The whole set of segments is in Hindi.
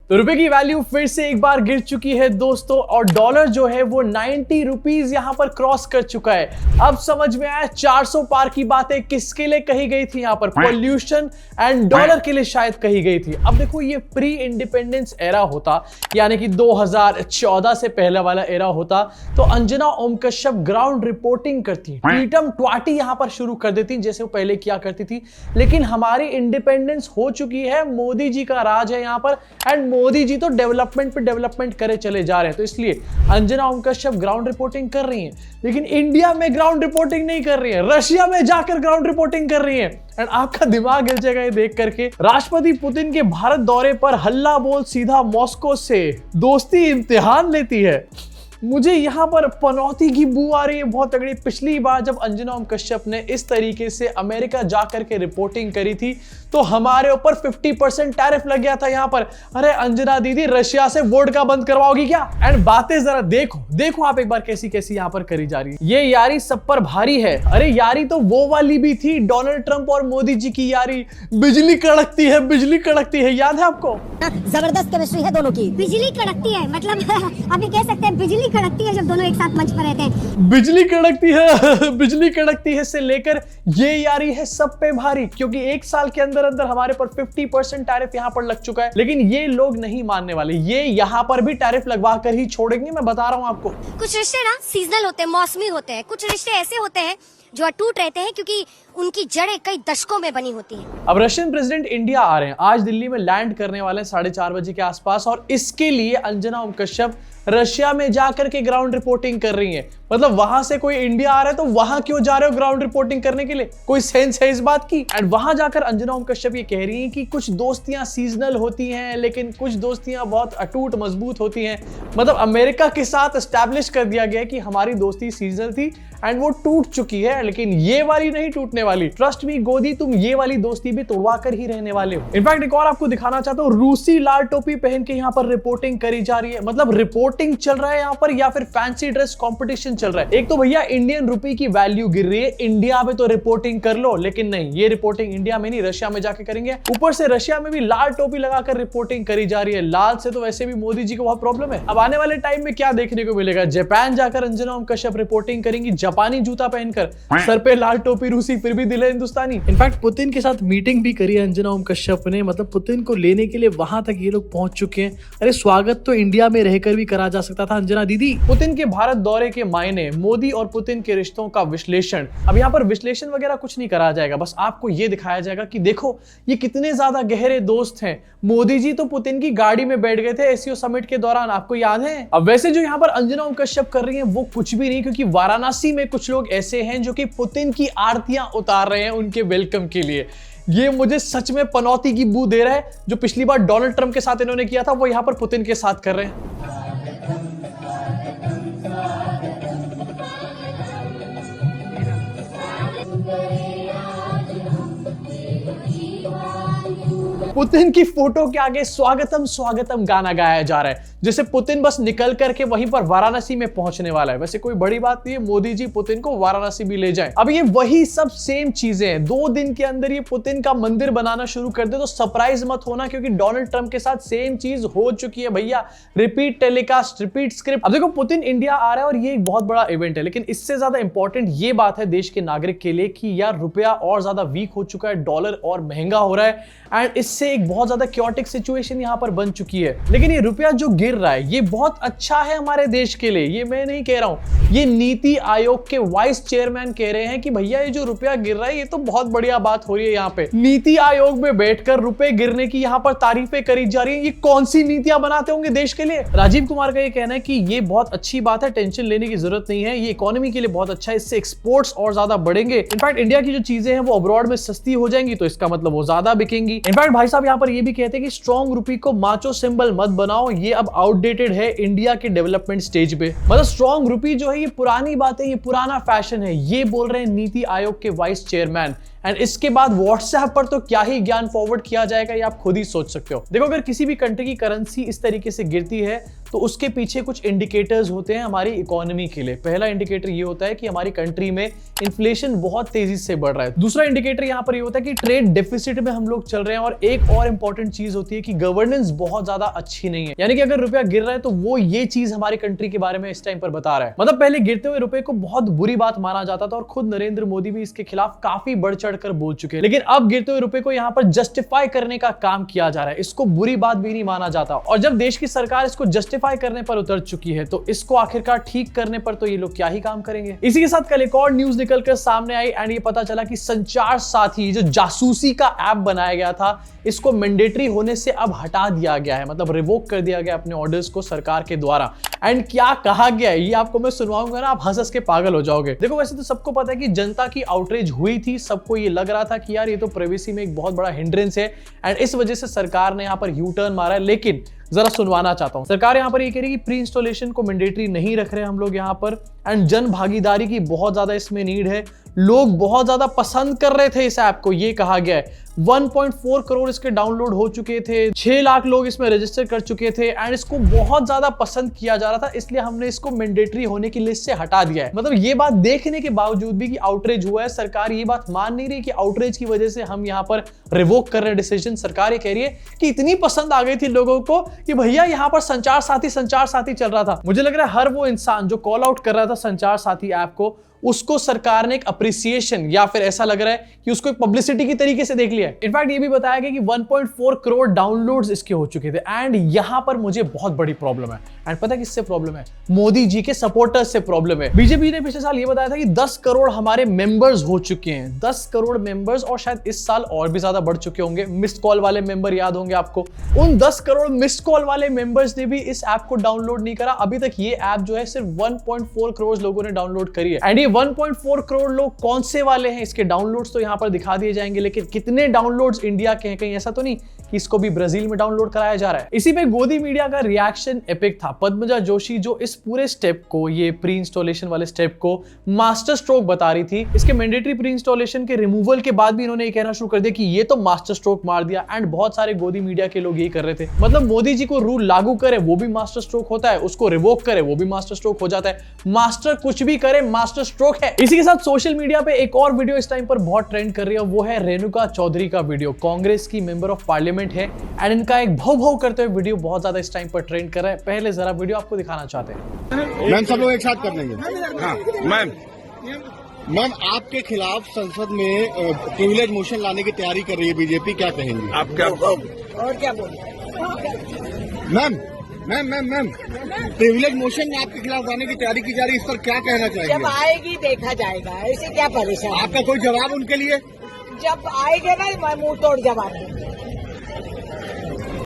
तो रुपए की वैल्यू फिर से एक बार गिर चुकी है दोस्तों, और डॉलर जो है वो 90 रुपीज यहां पर क्रॉस कर चुका है। अब समझ में आया 400 पार की बातें किसके लिए कही गई थी, यहां पर पॉल्यूशन एंड डॉलर के लिए शायद कही गई थी। अब देखो ये प्री इंडिपेंडेंस एरा होता, यानी कि 2014 से पहले वाला एरा होता, तो अंजना ओम कश्यप ग्राउंड रिपोर्टिंग करती, ट्वीटम ट्वाटी यहां पर शुरू कर देती जैसे वो पहले किया करती थी। लेकिन हमारी इंडिपेंडेंस हो चुकी है, मोदी जी का राज है यहां पर, एंड मोदी जी तो डेवलपमेंट पे डेवलपमेंट करे चले जा रहे हैं। तो इसलिए अंजना ओम कश्यप ग्राउंड रिपोर्टिंग कर रही हैं, लेकिन इंडिया में ग्राउंड रिपोर्टिंग नहीं कर रही है, रशिया में जाकर ग्राउंड रिपोर्टिंग कर रही है। एंड आपका दिमाग हिल जाएगा ये देख करके। राष्ट्रपति पुतिन के भारत दौरे पर हल्ला बोल सीधा मॉस्को से दोस्ती इम्तिहान लेती है। मुझे यहां पर पनौती की बू आ रही है बहुत तगड़ी। पिछली बार जब अंजना ओम कश्यप ने इस तरीके से अमेरिका जाकर के रिपोर्टिंग करी थी तो हमारे ऊपर 50% टैरिफ लग गया था यहां पर। अरे अंजना दीदी रशिया से वोडका बंद करवाओगी क्या? एंड बातें जरा देखो आप एक बार कैसी कैसी यहां पर करी जा रही है। ये यारी सब पर भारी है। अरे यारी तो वो वाली भी थी, डोनाल्ड ट्रंप और मोदी जी की यारी। बिजली कड़कती है, याद है आपको? जबरदस्त केमिस्ट्री है दोनों की। बिजली कड़कती है मतलब आप ये कह सकते हैं बिजली कड़कती है जब दोनों एक साथ मंच पर रहते हैं। बिजली कड़कती है से लेकर ये यारी है सब पे भारी, क्योंकि एक साल के अंदर हमारे पर 50% टैरिफ यहां पर लग चुका है। लेकिन ये लोग नहीं मानने वाले, ये यहां पर भी टैरिफ लगवा कर ही छोड़ेंगे, मैं बता रहा हूं आपको। कुछ रिश्ते ना सीजनल होते हैं, मौसमी होते हैं। कुछ रिश्ते ऐसे होते हैं जो अटूट रहते हैं क्योंकि उनकी जड़ें कई दशकों में बनी होती हैं। अब रशियन प्रेसिडेंट इंडिया आ रहे हैं, आज दिल्ली में लैंड करने वाले हैं 4:30 बजे के आसपास, और इसके लिए अंजना ओम कश्यप रशिया में जाकर के ग्राउंड रिपोर्टिंग कर रही है। मतलब वहां से कोई इंडिया आ रहा है तो वहां क्यों जा रहे हो ग्राउंड रिपोर्टिंग करने के लिए? कोई सेंस है इस बात की? एंड वहां जाकर अंजना ओम कश्यप ये कह रही है कि कुछ दोस्तियां सीजनल होती हैं, लेकिन कुछ दोस्तियां बहुत अटूट मजबूत होती हैं। मतलब अमेरिका के साथ एस्टैब्लिश कर दिया गया कि हमारी दोस्ती सीजनल थी एंड वो टूट चुकी है, लेकिन ये वाली नहीं टूटने वाली। ट्रस्ट मी गोदी, तुम ये वाली दोस्ती भी तोड़वा कर ही रहने वाले हो। इनफैक्ट एक और आपको दिखाना चाहता हूँ, रूसी लाल टोपी पहन के यहाँ पर रिपोर्टिंग करी जा रही है। मतलब रिपोर्टिंग चल रहा है यहाँ पर या फिर फैंसी ड्रेस कंपटीशन चल रहा है? एक तो भैया इंडियन रुपी की वैल्यू गिर रही है, इंडिया में तो रिपोर्टिंग कर लो, लेकिन नहीं, ये रिपोर्टिंग इंडिया में नहीं रशिया में जाके करेंगे। ऊपर से रशिया में भी लाल टोपी लगाकर रिपोर्टिंग करी जा रही है। लाल से तो वैसे भी मोदी जी को बहुत प्रॉब्लम है। अब आने वाले टाइम में क्या देखने को मिलेगा? जापान जाकर अंजना ओम कश्यप रिपोर्टिंग करेंगी, जापानी जूता पहनकर, सर पे लाल टोपी, रूसी फिर भी दिल है हिंदुस्तानी। इनफैक्ट पुतिन के साथ मीटिंग भी करी है अंजना ओम कश्यप ने। मतलब पुतिन को लेने के लिए वहां तक ये लोग पहुंच चुके हैं। अरे स्वागत तो इंडिया में रहकर भी करा जा सकता था अंजना दीदी। पुतिन के भारत दौरे के मायने, मोदी और पुतिन के रिश्तों का विश्लेषण। अब यहाँ पर विश्लेषण वगैरह कुछ नहीं करा जाएगा, बस आपको ये दिखाया जाएगा कि देखो ये कितने ज्यादा गहरे दोस्त हैं। मोदी जी तो पुतिन की गाड़ी में बैठ गए थे एससीओ समिट के दौरान, आपको याद है? अब वैसे जो यहाँ पर अंजना ओम कश्यप कर रही है वो कुछ भी नहीं, क्योंकि वाराणसी में कुछ लोग ऐसे हैं जो कि पुतिन की आरतियां उतार रहे हैं उनके वेलकम के लिए। ये मुझे सच में पनौती की बू दे रहा है। जो पिछली बार डोनाल्ड ट्रंप के साथ इन्होंने किया था वो यहाँ पर पुतिन के साथ कर रहे हैं। पुतिन की फोटो के आगे स्वागतम स्वागतम गाना गाया जा रहा है, जैसे पुतिन बस निकल करके वहीं पर वाराणसी में पहुंचने वाला है। वैसे कोई बड़ी बात नहीं है, मोदी जी पुतिन को वाराणसी भी ले जाएं। अब ये वही सब सेम चीजें हैं। 2 दिन के अंदर ये पुतिन का मंदिर बनाना शुरू कर दे तो सरप्राइज मत होना, क्योंकि डोनाल्ड ट्रंप के साथ सेम चीज हो चुकी है भैया। Repeat telecast, repeat script. अब देखो पुतिन इंडिया आ रहा है और ये एक बहुत बड़ा इवेंट है, लेकिन इससे ज्यादा इंपॉर्टेंट ये बात है देश के नागरिक के लिए कि यार रुपया और ज्यादा वीक हो चुका है, डॉलर और महंगा हो रहा है, एंड इससे एक बहुत ज्यादा क्योटिक सिचुएशन यहां पर बन चुकी है। लेकिन ये रुपया जो गिर रहा है ये बहुत अच्छा है हमारे देश के लिए, ये मैं नहीं कह रहा हूं, ये नीति आयोग के वाइस चेयरमैन कह रहे हैं कि भैया ये जो रुपया गिर रहा है ये तो बहुत बढ़िया बात हो रही है। यहाँ पे नीति आयोग में बैठकर रुपए गिरने की यहाँ पर तारीफें करी जा रही है। ये कौन सी नीतियां बनाते होंगे देश के लिए? राजीव कुमार का ये कहना है कि ये बहुत अच्छी बात है, टेंशन लेने की जरूरत नहीं है, ये इकोनॉमी के लिए बहुत अच्छा है, इससे एक्सपोर्ट्स और ज्यादा बढ़ेंगे। इनफैक्ट इंडिया की जो चीजें हैं वो अब्रॉड में सस्ती हो जाएंगी, तो इसका मतलब वो ज्यादा बिकेंगी। इनफैक्ट भाई साहब यहाँ पर ये भी कहते हैं कि स्ट्रॉन्ग रुपी को माचो सिंबल मत बनाओ, ये अब आउटडेटेड है इंडिया के डेवलपमेंट स्टेज पे। मतलब स्ट्रॉन्ग रुपी जो है ये पुरानी बात है, ये पुराना फैशन है, ये बोल रहे हैं नीति आयोग के वाइस चेयरमैन। एंड इसके बाद व्हाट्सएप पर तो क्या ही ज्ञान फॉरवर्ड किया जाएगा ये आप खुद ही सोच सकते हो। देखो, अगर किसी भी कंट्री की करेंसी इस तरीके से गिरती है तो उसके पीछे कुछ इंडिकेटर्स होते हैं हमारी इकोनॉमी के लिए। पहला इंडिकेटर ये होता है कि हमारी कंट्री में इन्फ्लेशन बहुत तेजी से बढ़ रहा है। दूसरा इंडिकेटर यहां पर ये होता है कि ट्रेड डेफिसिट में हम लोग चल रहे हैं। और एक और इंपॉर्टेंट चीज होती है कि गवर्नेंस बहुत ज्यादा अच्छी नहीं है, यानी कि अगर रुपया गिर रहा है तो वो ये चीज हमारी कंट्री के बारे में इस टाइम पर बता रहा है। मतलब पहले गिरते हुए रुपए को बहुत बुरी बात माना जाता था और खुद नरेंद्र मोदी भी इसके खिलाफ काफी बढ़ चढ़कर बोल चुके हैं, लेकिन अब गिरते हुए रुपए को यहां पर जस्टिफाई करने का काम किया जा रहा है। इसको बुरी बात भी नहीं माना जाता। और जब देश की सरकार इसको जस्टिफाई करने पर उतर चुकी है तो इसको आखिरकार ठीक करने पर तो ये लोग क्या ही काम करेंगे। इसी के साथ कल एक और न्यूज निकलकर सामने आई एंड ये पता चला कि संचार साथी जो जासूसी का ऐप बनाया गया था इसको मैंडेटरी होने से अब हटा दिया गया है, मतलब रिवोक कर दिया गया अपने ऑर्डर्स को सरकार के द्वारा। एंड क्या कहा गया है ये आपको मैं सुनवाऊंगा ना, आप हंस के पागल हो जाओगे। देखो, वैसे तो सबको पता है कि जनता की आउटरीच हुई थी, सबको ये लग रहा था कि यार ये तो प्राइवेसी में एक बहुत बड़ा हिंड्रेंस है एंड इस वजह से सरकार ने यहां पर यू टर्न मारा है। लेकिन जरा सुनवाना चाहता हूं, सरकार यहां पर ये कह रही है कि प्री इंस्टॉलेशन को मैंडेटरी नहीं रख रहे हम लोग यहां पर एंड जन भागीदारी की बहुत ज्यादा इसमें नीड है। लोग बहुत ज्यादा पसंद कर रहे थे इस ऐप को, ये कहा गया है। 1.4 करोड़ इसके डाउनलोड हो चुके थे, 6 लाख लोग इसमें रजिस्टर कर चुके थे एंड इसको बहुत ज्यादा पसंद किया जा रहा था, इसलिए हमने इसको मैंडेटरी होने की लिस्ट से हटा दिया है। मतलब ये बात देखने के बावजूद भी कि आउटरीच हुआ है, सरकार ये बात मान नहीं रही कि आउटरीच की वजह से हम यहाँ पर रिवोक कर रहे हैं डिसीजन। सरकार ये कह रही है कि इतनी पसंद आ गई थी लोगों को कि भैया यहाँ पर संचार साथी चल रहा था। मुझे लग रहा है हर वो इंसान जो कॉल आउट कर रहा था संचार साथी ऐप को, उसको सरकार ने एक अप्रिसिएशन या फिर ऐसा लग रहा है कि उसको एक पब्लिसिटी की तरीके से देख लिया है। इनफैक्ट ये भी बताया गया कि 1.4 करोड़ डाउनलोड्स इसके हो चुके थे एंड यहां पर मुझे बहुत बड़ी प्रॉब्लम है। एंड पता है किससे प्रॉब्लम है? मोदी जी के सपोर्टर्स से प्रॉब्लम है। बीजेपी ने पिछले साल ये बताया था कि 10 करोड़ हमारे मेंबर्स हो चुके हैं, 10 करोड़ मेंबर्स, और शायद इस साल और भी ज्यादा बढ़ चुके होंगे। मिस्ड कॉल वाले मेंबर याद होंगे आपको, उन 10 करोड़ मिस्ड कॉल वाले मेंबर्स ने भी इस ऐप को डाउनलोड नहीं करा। अभी तक ये ऐप जो है सिर्फ 1.4 करोड़ लोगों ने डाउनलोड करी है। एंड ये 1.4 करोड़ लोग कौन से वाले हैं, इसके डाउनलोड्स तो यहां पर दिखा दिए जाएंगे, लेकिन कितने डाउनलोड्स इंडिया के हैं? कहीं ऐसा तो नहीं कि इसको भी ब्राजील में डाउनलोड कराया जा रहा है। इसी पे गोदी मीडिया का रिएक्शन एपिक था। पद्मजा जोशी जो इस पूरे स्टेप को, ये प्री इंस्टॉलेशन वाले स्टेप को मास्टर स्ट्रोक बता रही थी। इसके मैंडेटरी प्री इंस्टॉलेशन के रिमूवल के बाद भी इन्होंने ये कहना शुरू कर दिया कि ये तो मास्टर स्ट्रोक मार दिया। एंड बहुत सारे गोदी मीडिया के लोग यही कर रहे थे, मतलब मोदी जी को रूल लागू करे वो भी मास्टर स्ट्रोक होता है, उसको रिवोक करे वो भी मास्टर स्ट्रोक हो जाता है। मास्टर कुछ भी करे मास्टर स्ट्रोक है। इसी के साथ सोशल मीडिया पे एक और वीडियो इस टाइम पर बहुत ट्रेंड कर रही है, वो है रेणुका चौधरी का वीडियो। कांग्रेस की मेंबर ऑफ पार्लियामेंट है एंड इनका एक भौ भौ करते हुए वीडियो बहुत ज्यादा इस टाइम पर ट्रेंड कर रहा है। पहले जरा वीडियो आपको दिखाना चाहते हैं। मैम, सब लोग एक साथ कर लेंगे। हाँ मैम, आपके खिलाफ संसद में प्रिविलेज मोशन लाने की तैयारी कर रही है बीजेपी, क्या कहेंगे आप? क्या और क्या बोल मैम प्रिविलेज मोशन आपके खिलाफ लाने की तैयारी की जा रही है, इस पर क्या कहना चाहिए? जब आएगी देखा जाएगा, ऐसे क्या परेशान? आपका कोई जवाब उनके लिए? जब आएगा ना मैं मुंह तोड़ जवाब दूंगी।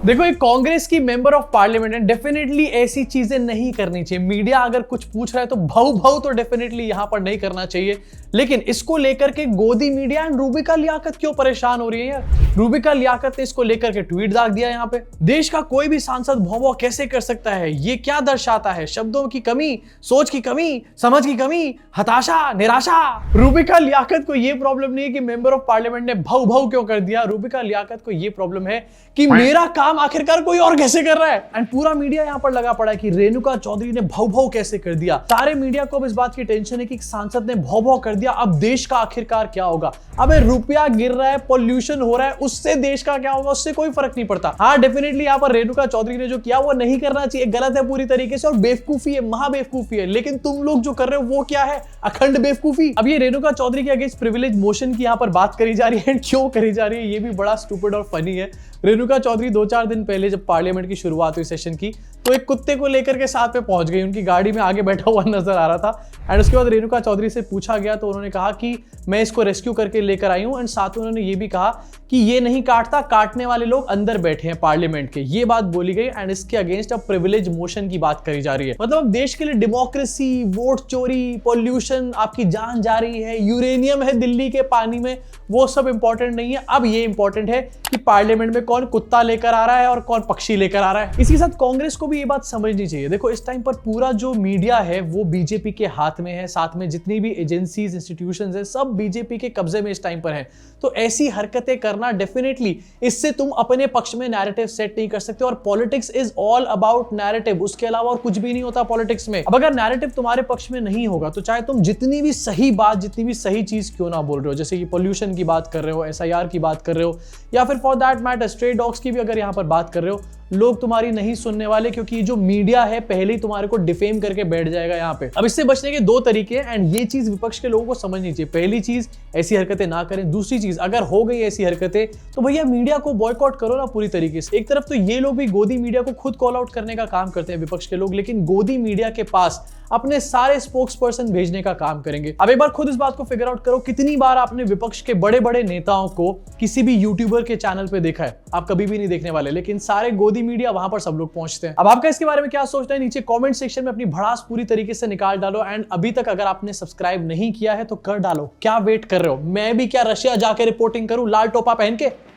देखो, एक कांग्रेस की मेंबर ऑफ पार्लियामेंट है, डेफिनेटली ऐसी चीजें नहीं करनी चाहिए। मीडिया अगर कुछ पूछ रहा है तो भाव तो डेफिनेटली यहां पर नहीं करना चाहिए। लेकिन इसको लेकर के गोदी मीडिया एंड रूबिका लियाकत क्यों परेशान हो रही है यार? रूबिका लियाकत ने इसको लेकर के ट्वीट दाग दिया यहाँ पे। देश का कोई भी सांसद भौं कैसे कर सकता है? ये क्या दर्शाता है? शब्दों की कमी, सोच की कमी, समझ की कमी, हताशा, निराशा। रूबिका लियाकत को ये प्रॉब्लम नहीं है कि मेंबर ऑफ पार्लियामेंट ने भाव क्यों कर दिया। रूबिका लियाकत को ये प्रॉब्लम है कि मेरा काम आखिरकार कोई और कैसे कर रहा है। एंड पूरा मीडिया यहाँ पर लगा पड़ा है कि रेणुका चौधरी ने भाव कैसे कर दिया। सारे मीडिया को अब इस बात की टेंशन है कि सांसद ने भाव कर दिया, अब देश का आखिरकार क्या होगा? अबे रुपया गिर रहा है, पॉल्यूशन हो रहा है, उससे देश का क्या होगा? उससे कोई फर्क नहीं पड़ता। हाँ, डेफिनेटली यहाँ पर रेणुका चौधरी ने जो किया वो नहीं करना चाहिए, गलत है पूरी तरीके से और बेवकूफी है, महाबेवकूफी है। लेकिन तुम लोग जो कर रहे हो वो क्या है? अखंड बेवकूफी। अब ये रेणुका चौधरी के अगेंस्ट प्रिविलेज मोशन की यहाँ पर बात करी जा रही है, क्यों करी जा रही है ये भी बड़ा स्टूपिड और फनी है। रेणुका चौधरी 2-4 दिन पहले जब पार्लियामेंट की शुरुआत हुई सेशन की, तो एक कुत्ते को लेकर के साथ में पहुंच गई, उनकी गाड़ी में आगे बैठा हुआ नजर आ रहा था। एंड उसके बाद रेणुका चौधरी से पूछा गया तो उन्होंने कहा कि मैं इसको रेस्क्यू करके लेकर आई हूं। एंड साथ में उन्होंने ये भी कहा कि ये नहीं काटता, काटने वाले लोग अंदर बैठे हैं पार्लियामेंट के, ये बात बोली गई एंड इसके अगेंस्ट अब प्रिविलेज मोशन की बात करी जा रही है। मतलब अब देश के लिए डेमोक्रेसी, वोट चोरी, पॉल्यूशन, आपकी जान जा रही है, यूरेनियम है दिल्ली के पानी में, वो सब इंपॉर्टेंट नहीं है। अब ये इंपॉर्टेंट है कि पार्लियामेंट में कौन कुत्ता लेकर आ रहा है और कौन पक्षी लेकर आ रहा है। इसी के साथ कांग्रेस को भी ये बात समझनी चाहिए। देखो इस टाइम पर पूरा जो मीडिया है वो बीजेपी के हाथ में है, साथ में जितनी भी एजेंसीज, इंस्टीट्यूशंस है, सब बीजेपी के कब्जे में इस टाइम पर है। तो ऐसी हरकतें करना डेफिनेटली, इससे तुम अपने पक्ष में नैरेटिव सेट नहीं कर सकते। और politics is all about narrative, उसके अलावा और कुछ भी नहीं होता पॉलिटिक्स में। अब अगर नैरेटिव तुम्हारे पक्ष में नहीं होगा तो चाहे तुम जितनी भी सही बात, जितनी भी सही चीज क्यों ना बोल रहे हो, जैसे कि पॉल्यूशन की बात कर रहे हो, SIR की बात कर रहे हो, या फिर for that matter stray dogs की भी अगर यहां पर बात कर रहे हो, लोग तुम्हारी नहीं सुनने वाले, क्योंकि जो मीडिया है पहले ही तुम्हारे को डिफेम करके बैठ जाएगा यहाँ पे। अब इससे बचने के दो तरीके हैं एंड ये चीज विपक्ष के लोगों को समझनी चाहिए। पहली चीज, ऐसी हरकतें ना करें। दूसरी चीज, अगर हो गई ऐसी हरकतें तो भैया मीडिया को बॉयकॉट करो ना पूरी तरीके से। एक तरफ तो ये लोग भी गोदी मीडिया को खुद कॉल आउट करने का काम करते हैं विपक्ष के लोग, लेकिन गोदी मीडिया के पास अपने सारे स्पोक्स पर्सन भेजने का काम करेंगे। अब एक बार खुद इस बात को फिगर आउट करो, कितनी बार आपने विपक्ष के बड़े बड़े नेताओं को किसी भी यूट्यूबर के चैनल पे देखा है? आप कभी भी नहीं देखने वाले, लेकिन सारे गोदी मीडिया वहां पर सब लोग पहुंचते हैं। अब आपका इसके बारे में क्या सोचना है नीचे कमेंट सेक्शन में अपनी भड़ास पूरी तरीके से निकाल डालो। एंड अभी तक अगर आपने सब्सक्राइब नहीं किया है तो कर डालो, क्या वेट कर रहे हो? मैं भी क्या रशिया जाके रिपोर्टिंग करूं लाल टोपा पहन के?